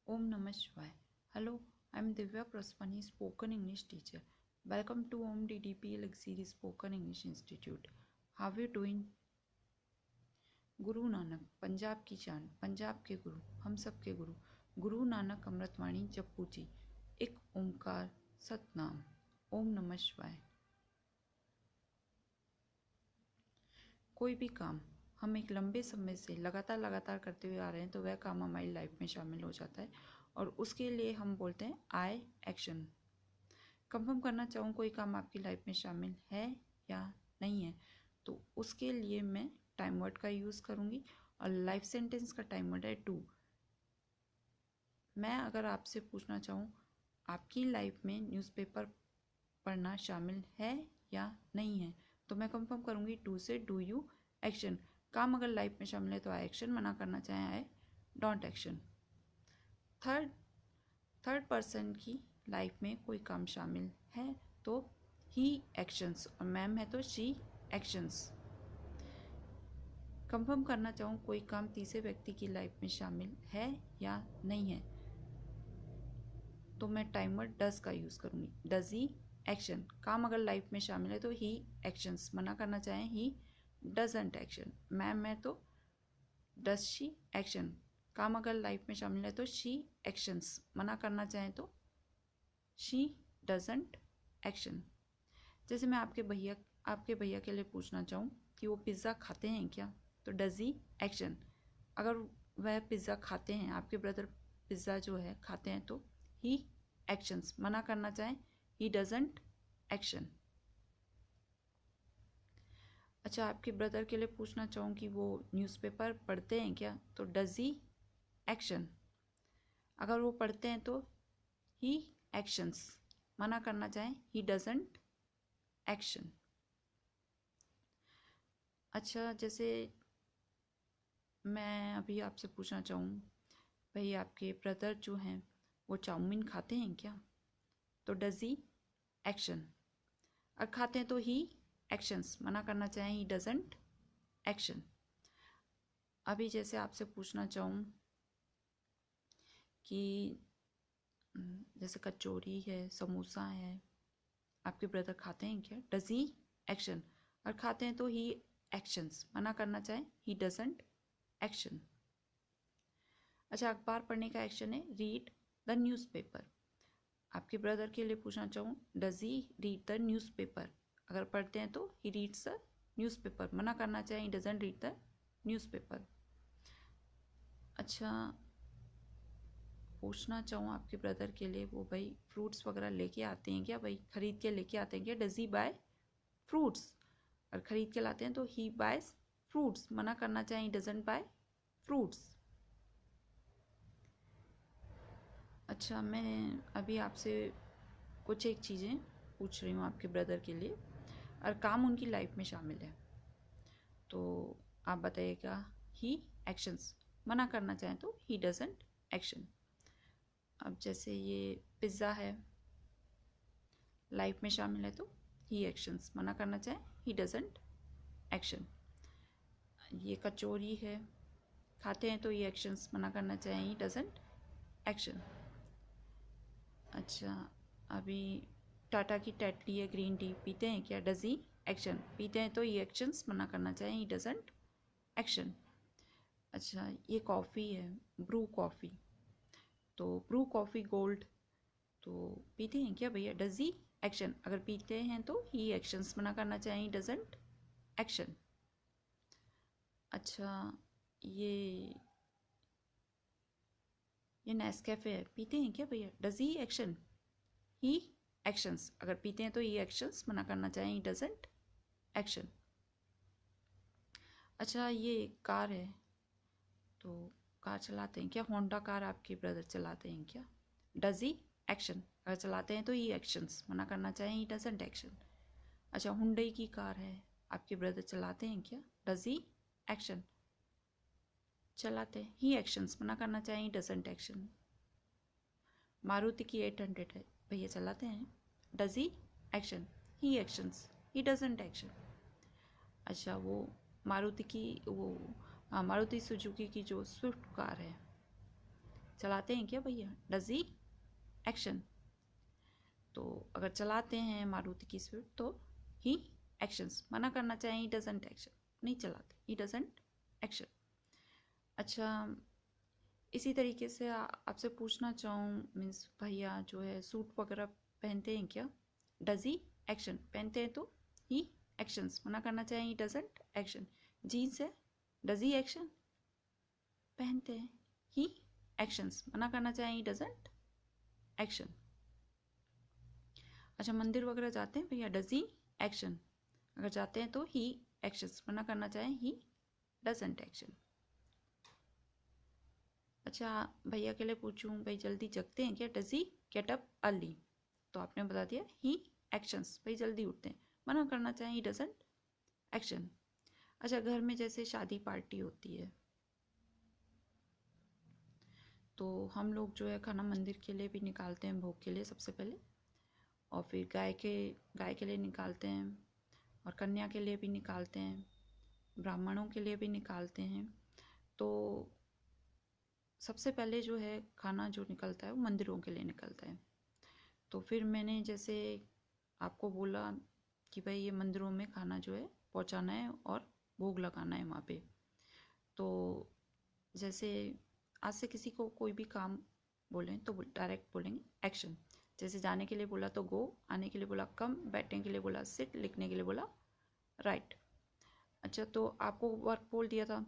Om Namah Shivaya. Hello, I'm Divya Praswani, spoken English teacher. Welcome to Om DDP Luxury Spoken English Institute. How are you doing? Guru Nanak Punjab की जान, पंजाब के गुरु, हम सब के गुरु, गुरु नानक अमृतवाणी जप्पू जी, एक ओंकार सतनाम, ओम नमः शिवाय। कोई भी काम हम एक लंबे समय से लगातार करते हुए आ रहे हैं तो वह काम हमारी लाइफ में शामिल हो जाता है और उसके लिए हम बोलते हैं आई एक्शन। कंफर्म करना चाहूँ कोई काम आपकी लाइफ में शामिल है या नहीं है, तो उसके लिए मैं टाइम वर्ड का यूज़ करूँगी और लाइफ सेंटेंस का टाइम वर्ड है टू। मैं अगर आपसे पूछना चाहूँ आपकी लाइफ में न्यूज़पेपर पढ़ना शामिल है या नहीं है, तो मैं कंफर्म करूँगी टू से डू यू एक्शन। काम अगर लाइफ में शामिल है तो आई एक्शन, मना करना चाहें I don't action. Third person की लाइफ में कोई काम शामिल है तो ही एक्शंस, और मैम है तो शी एक्शंस। कंफर्म करना चाहूँ कोई काम तीसरे व्यक्ति की लाइफ में शामिल है या नहीं है, तो मैं टाइमर डज का यूज़ करूँगी, डज ही एक्शन। काम अगर लाइफ में शामिल है तो ही एक्शंस, मना करना चाहें ही डजंट एक्शन। मैम है तो डज शी एक्शन। काम अगर लाइफ में शामिल है तो शी एक्शंस, मना करना चाहें तो शी डजंट एक्शन। जैसे मैं आपके भैया के लिए पूछना चाहूँ कि वो पिज़्ज़ा खाते हैं क्या, तो डज ही एक्शन। अगर वह पिज़्ज़ा खाते हैं, आपके ब्रदर पिज़्ज़ा जो है खाते हैं, तो ही एक्शंस, मना करना चाहें ही डजंट एक्शन। अच्छा, आपके ब्रदर के लिए पूछना चाहूँ कि वो न्यूज़पेपर पढ़ते हैं क्या, तो डज ही एक्शन। अगर वो पढ़ते हैं तो ही एक्शंस, मना करना चाहें ही डजंट एक्शन। अच्छा, जैसे मैं अभी आपसे पूछना चाहूँ भाई आपके ब्रदर जो हैं वो चाउमीन खाते हैं क्या, तो डज ही एक्शन। और खाते हैं तो ही एक्शंस, मना करना चाहें ही डजंट एक्शन। अभी जैसे आपसे पूछना चाहूँ कि जैसे कचौरी है, समोसा है, आपके ब्रदर खाते हैं क्या, डज ही एक्शन। और खाते हैं तो ही एक्शंस, मना करना चाहें ही डजंट एक्शन। अच्छा, अखबार पढ़ने का एक्शन है रीड द न्यूज़पेपर। आपके ब्रदर के लिए पूछना चाहूँ does he read the newspaper. अगर पढ़ते हैं तो ही रीड्स द न्यूज़पेपर, मना करना चाहें he doesn't read the newspaper. अच्छा, पूछना चाहूँ आपके ब्रदर के लिए वो भाई फ्रूट्स वगैरह लेके आते हैं क्या, भाई खरीद के लेके आते हैं क्या, डज ही बाय फ्रूट्स। और खरीद के लाते हैं तो ही बायज फ्रूट्स, मना करना चाहें डजंट बाय फ्रूट्स। अच्छा, मैं अभी आपसे कुछ एक चीज़ें पूछ रही हूँ आपके ब्रदर के लिए और काम उनकी लाइफ में शामिल है, तो आप बताइएगा ही एक्शंस, मना करना चाहें तो ही डजंट एक्शन। अब जैसे ये पिज़्ज़ा है, लाइफ में शामिल है तो ही एक्शंस, मना करना चाहें ही डजंट एक्शन। ये कचौरी है, खाते हैं तो ये एक्शंस, मना करना चाहें ही डजंट एक्शन। अच्छा, अभी टाटा की टेटली है ग्रीन टी, पीते हैं क्या, डज ही एक्शन। पीते हैं तो ये एक्शंस, मना करना चाहें ही डजंट एक्शन। अच्छा, ये कॉफ़ी है ब्रू कॉफ़ी, तो ब्रू कॉफ़ी गोल्ड, तो पीते हैं क्या भैया, डज ही एक्शन। अगर पीते हैं तो ही एक्शंस, मना करना चाहें ही डजंट एक्शन। अच्छा, ये नेस्कैफ़े है, पीते हैं क्या भैया, does he action he actions. अगर पीते हैं तो ही एक्शंस, मना करना चाहें ही डजंट एक्शन। अच्छा, ये कार है, तो कार चलाते हैं क्या, होंडा कार आपके ब्रदर चलाते हैं क्या, डज ही एक्शन। अगर चलाते हैं तो ही एक्शंस, मना करना चाहें ही डजंट एक्शन। अच्छा, हुंडई की कार है, आपके ब्रदर चलाते हैं क्या, डज ही एक्शन। चलाते हैं ही एक्शंस, मना करना चाहें ही डजंट एक्शन। मारुति की 800 है, भैया चलाते हैं, does he action he actions he doesn't action. अच्छा, वो मारुति की वो मारुति सुजुकी की जो स्विफ्ट कार है, चलाते हैं क्या भैया? Does he action. तो अगर चलाते हैं मारुति की स्विफ्ट तो ही एक्शंस। मना करना चाहें ही डजंट एक्शन, नहीं चलाते, ही डजंट एक्शन। अच्छा, इसी तरीके से आपसे पूछना चाहूँ मीन्स भैया जो है सूट वगैरह पहनते हैं क्या? Does he action. पहनते हैं तो ही एक्शंस। मना करना चाहें ही डजंट एक्शन। जीन्स है, डज ही एक्शन। पहनते हैं ही एक्शंस। मना करना चाहें ही डजंट एक्शन। अच्छा, मंदिर वगैरह जाते हैं भैया, डज ही एक्शन। अगर जाते हैं तो ही एक्शंस। मना करना चाहें ही डजंट एक्शन। अच्छा भैया के लिए पूछूं, भाई जल्दी जगते हैं क्या? Does he get up early. तो आपने बता दिया ही एक्शंस, भाई जल्दी उठते हैं। मना करना चाहें ही डजंट एक्शन। अच्छा, घर में जैसे शादी पार्टी होती है तो हम लोग जो है खाना मंदिर के लिए भी निकालते हैं, भोग के लिए सबसे पहले, और फिर गाय के लिए निकालते हैं, और कन्या के लिए भी निकालते हैं, ब्राह्मणों के लिए भी निकालते हैं। तो सबसे पहले जो है खाना जो निकलता है वो मंदिरों के लिए निकलता है। तो फिर मैंने जैसे आपको बोला कि भाई ये मंदिरों में खाना जो है पहुंचाना है और भोग लगाना है वहाँ पे। तो जैसे आज से किसी को कोई भी काम बोलें तो डायरेक्ट बोलेंगे एक्शन। जैसे जाने के लिए बोला तो गो, आने के लिए बोला कम, बैठने के लिए बोला सिट, लिखने के लिए बोला राइट। अच्छा, तो आपको वर्क बोल दिया था,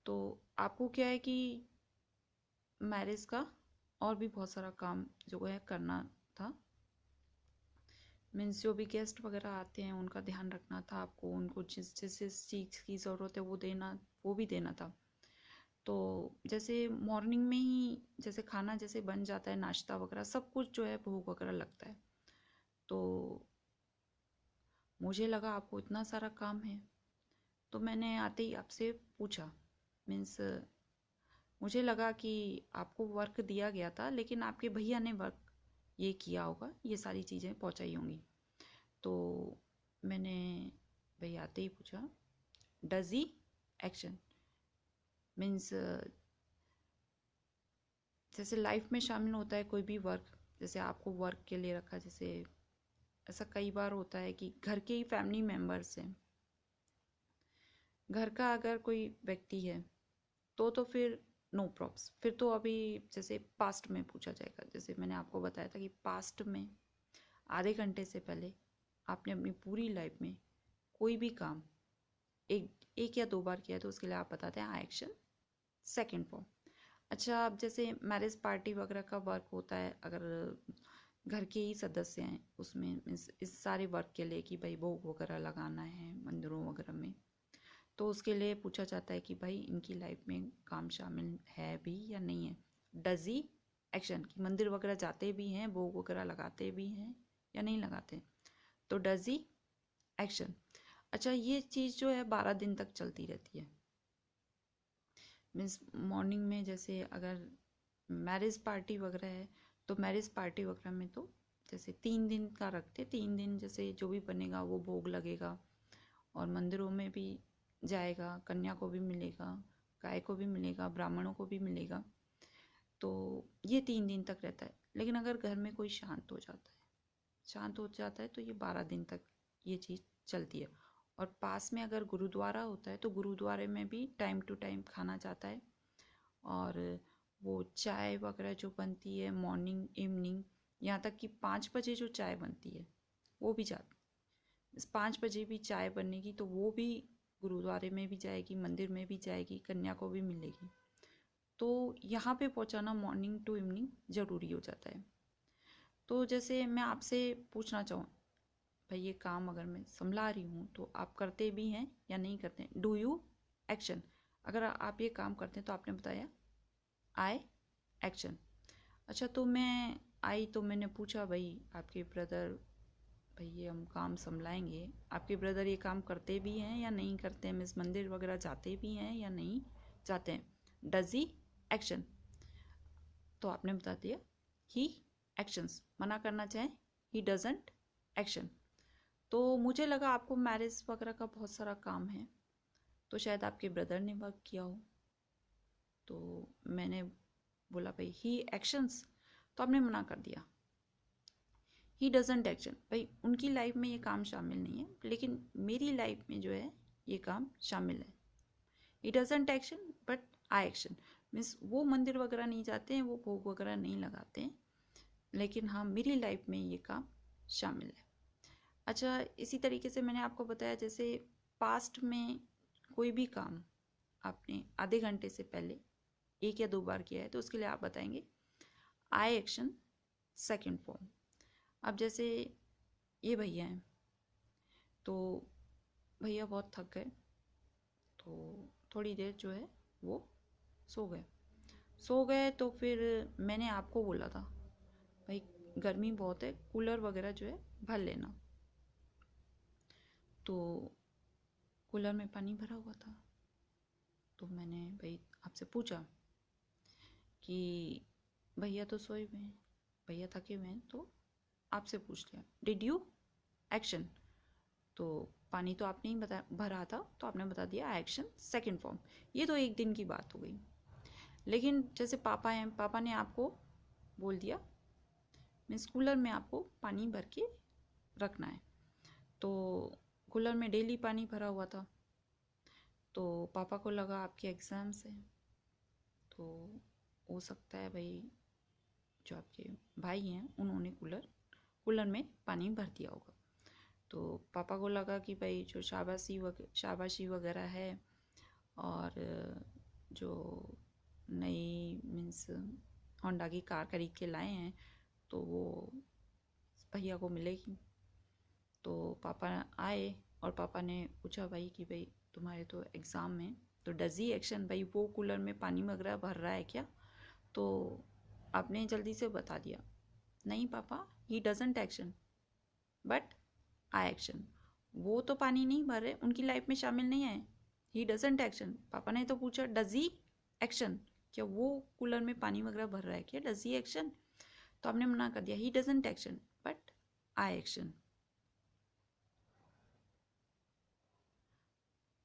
तो आपको क्या है कि मैरिज का और भी बहुत सारा काम जो है करना था। मीन्स जो भी गेस्ट वगैरह आते हैं उनका ध्यान रखना था आपको, उनको जिस जिस चीज़ की ज़रूरत है वो भी देना था। तो जैसे मॉर्निंग में ही जैसे खाना जैसे बन जाता है, नाश्ता वगैरह सब कुछ जो है भोग वगैरह लगता है। तो मुझे लगा आपको इतना सारा काम है, तो मैंने आते ही आपसे पूछा। मीन्स मुझे लगा कि आपको वर्क दिया गया था लेकिन आपके भैया ने वर्क ये किया होगा, ये सारी चीज़ें पहुंचाई होंगी। तो मैंने भैया आते ही पूछा डज ही एक्शन। मीन्स जैसे लाइफ में शामिल होता है कोई भी वर्क, जैसे आपको वर्क के लिए रखा, जैसे ऐसा कई बार होता है कि घर के ही फैमिली मेम्बर्स हैं, घर का अगर कोई व्यक्ति है तो फिर नो प्रॉब्स। फिर तो अभी जैसे पास्ट में पूछा जाएगा, जैसे मैंने आपको बताया था कि पास्ट में आधे घंटे से पहले आपने अपनी पूरी लाइफ में कोई भी काम एक या दो बार किया तो उसके लिए आप बताते हैं आई एक्शन सेकेंड फॉर्म। अच्छा, अब जैसे मैरिज पार्टी वगैरह का वर्क होता है, अगर घर के ही सदस्य हैं उसमें इस सारे वर्क के लिए कि भाई भोग वगैरह लगाना है मंदिरों वगैरह में, तो उसके लिए पूछा जाता है कि भाई इनकी लाइफ में काम शामिल है भी या नहीं है। डज ही एक्शन, कि मंदिर वगैरह जाते भी हैं, भोग वगैरह लगाते भी हैं या नहीं लगाते, तो डज ही एक्शन। अच्छा, ये चीज़ जो है 12 दिन तक चलती रहती है। मीन्स मॉर्निंग में जैसे अगर मैरिज पार्टी वगैरह है तो मैरिज पार्टी वगैरह में तो जैसे 3 दिन का रखते, 3 दिन जैसे जो भी बनेगा वो भोग लगेगा, और मंदिरों में भी जाएगा, कन्या को भी मिलेगा, गाय को भी मिलेगा, ब्राह्मणों को भी मिलेगा। तो ये 3 दिन तक रहता है। लेकिन अगर घर में कोई शांत हो जाता है तो ये 12 दिन तक ये चीज़ चलती है। और पास में अगर गुरुद्वारा होता है तो गुरुद्वारे में भी टाइम टू टाइम खाना जाता है, और वो चाय वगैरह जो बनती है मॉर्निंग इवनिंग, यहाँ तक कि 5 बजे जो चाय बनती है वो भी जाती है। 5 बजे भी चाय बनेगी तो वो भी गुरुद्वारे में भी जाएगी, मंदिर में भी जाएगी, कन्या को भी मिलेगी। तो यहाँ पे पहुँचाना मॉर्निंग टू इवनिंग ज़रूरी हो जाता है। तो जैसे मैं आपसे पूछना चाहूँ, भाई ये काम अगर मैं संभला रही हूँ तो आप करते भी हैं या नहीं करते हैं? Do you action. अगर आप ये काम करते हैं तो आपने बताया आई एक्शन। अच्छा, तो मैं आई तो मैंने पूछा भाई आपके ब्रदर, भाई ये हम काम संभलाएंगे, आपके ब्रदर ये काम करते भी हैं या नहीं करते हैं, मिस मंदिर वगैरह जाते भी हैं या नहीं जाते हैं? Does he action. तो आपने बता दिया ही एक्शंस। मना करना चाहें ही डजंट एक्शन। तो मुझे लगा आपको मैरिज वगैरह का बहुत सारा काम है तो शायद आपके ब्रदर ने वर्क किया हो, तो मैंने बोला भाई ही एक्शंस, तो आपने मना कर दिया। ही डजंट एक्शन, भाई उनकी लाइफ में ये काम शामिल नहीं है, लेकिन मेरी लाइफ में जो है ये काम शामिल है। ही doesn't action but I action, means वो मंदिर वगैरह नहीं जाते हैं, वो भोग वगैरह नहीं लगाते हैं, लेकिन हाँ मेरी लाइफ में ये काम शामिल है। अच्छा, इसी तरीके से मैंने आपको बताया, जैसे पास्ट में कोई भी काम आपने आधे घंटे से पहले 1 या 2 बार किया है, तो उसके लिए आप बताएंगे आई एक्शन सेकेंड फॉर्म। अब जैसे ये भैया हैं, तो भैया बहुत थक गए, तो थोड़ी देर जो है वो सो गए। तो फिर मैंने आपको बोला था भाई गर्मी बहुत है, कूलर वगैरह जो है भर लेना। तो कूलर में पानी भरा हुआ था, तो मैंने भाई आपसे पूछा कि भैया तो सोए हुए हैं, भैया थके हुए हैं, तो आपसे पूछ लिया डिड यू एक्शन, तो पानी तो आपने ही भरा था, तो आपने बता दिया एक्शन सेकंड फॉर्म। ये तो एक दिन की बात हो गई। लेकिन जैसे पापा हैं, पापा ने आपको बोल दिया मीन्स कूलर में आपको पानी भर के रखना है, तो कूलर में डेली पानी भरा हुआ था, तो पापा को लगा आपके एग्ज़ाम्स हैं, तो हो सकता है भाई जो आपके भाई हैं उन्होंने कूलर में पानी भर दिया होगा। तो पापा को लगा कि भाई जो शाबाशी वगैरह है, और जो नई मीन्स होंडा की कार खरीद के लाए हैं, तो वो भैया को मिलेगी। तो पापा आए और पापा ने पूछा भाई कि भाई तुम्हारे तो एग्ज़ाम है, तो डज ही एक्शन, भाई वो कूलर में पानी वगैरह भर रहा है क्या? तो आपने जल्दी से बता दिया नहीं पापा, ही doesn't action but I action, वो तो पानी नहीं भर रहे, उनकी लाइफ में शामिल नहीं है। ही डजंट एक्शन, पापा ने तो पूछा डज ही एक्शन, क्या वो कूलर में पानी वगैरह भर रहा है क्या, डज ही एक्शन? तो आपने मना कर दिया ही doesn't action but I action.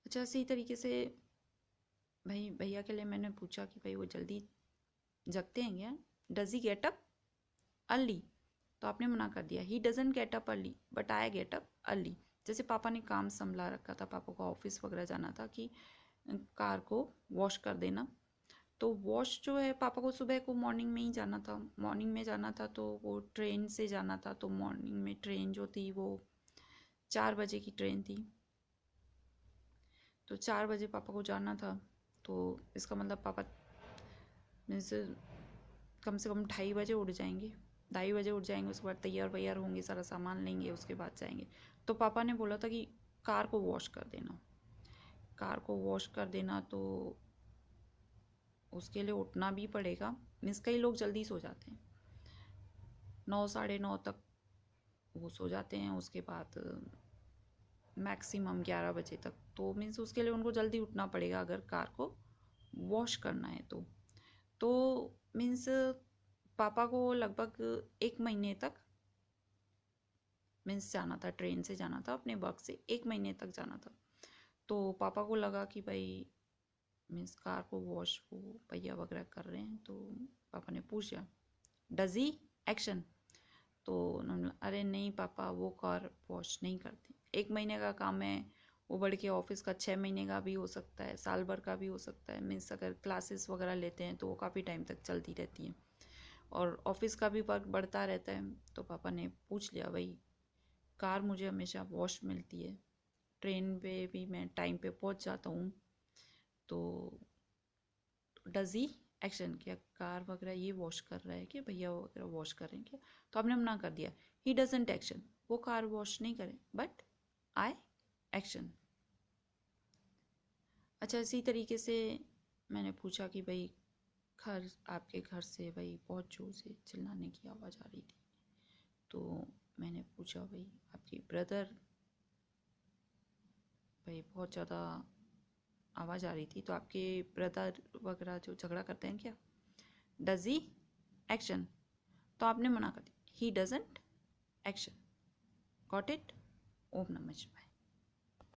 अच्छा, इसी तरीके से भाई भैया के लिए मैंने पूछा कि भाई वो जल्दी जगते हैं क्या, does he get up early, तो आपने मना कर दिया ही doesn't get up early but I get up early. जैसे पापा ने काम संभला रखा था, पापा को ऑफिस वगैरह जाना था कि कार को वॉश कर देना, तो वॉश जो है पापा को सुबह को मॉर्निंग में ही जाना था, मॉर्निंग में जाना था, तो वो ट्रेन से जाना था, तो मॉर्निंग में ट्रेन जो थी वो 4 बजे की ट्रेन थी, तो 4 बजे पापा को जाना था, तो इसका मतलब पापा मीन्स कम से कम 2:30 बजे उठ जाएंगे, 2:30 बजे उठ जाएंगे, उसके बाद तैयार वैयार होंगे, सारा सामान लेंगे, उसके बाद जाएंगे। तो पापा ने बोला था कि कार को वॉश कर देना, कार को वॉश कर देना, तो उसके लिए उठना भी पड़ेगा, मीन्स कई लोग जल्दी सो जाते हैं, 9 साढ़े 9 तक वो सो जाते हैं, उसके बाद मैक्सिमम 11 बजे तक, तो मीन्स उसके लिए उनको जल्दी उठना पड़ेगा अगर कार को वॉश करना है तो मीन्स पापा को लगभग 1 महीने तक मीन्स जाना था, ट्रेन से जाना था, अपने वर्क से 1 महीने तक जाना था। तो पापा को लगा कि भाई मीन्स कार को वॉश वो भैया वगैरह कर रहे हैं, तो पापा ने पूछा डज ही एक्शन, तो उन्होंने अरे नहीं पापा वो कार वॉश नहीं करते, 1 महीने का काम है, वो बढ़ के ऑफिस का 6 महीने का भी हो सकता है, साल भर का भी हो सकता है, मीन्स अगर क्लासेस वगैरह लेते हैं तो वो काफ़ी टाइम तक चलती रहती हैं, और ऑफिस का भी वर्क बढ़ता रहता है। तो पापा ने पूछ लिया भाई कार मुझे हमेशा वॉश मिलती है, ट्रेन पे भी मैं टाइम पे पहुंच जाता हूँ, तो डज ही एक्शन, क्या कार वगैरह ये वॉश कर रहा है क्या, भैया वगैरह वॉश कर रहे हैं क्या? तो आपने मना कर दिया ही डजंट एक्शन, वो कार वॉश नहीं करे बट आई एक्शन। अच्छा, इसी तरीके से मैंने पूछा कि भाई घर आपके घर से भाई बहुत जोर से चिल्लाने की आवाज़ आ रही थी, तो मैंने पूछा भाई आपकी ब्रदर भाई बहुत ज़्यादा आवाज़ आ रही थी, तो आपके ब्रदर वगैरह जो झगड़ा करते हैं क्या, डज ही एक्शन, तो आपने मना कर दिया ही डजंट एक्शन। Got it? ओम नमः शिवाय।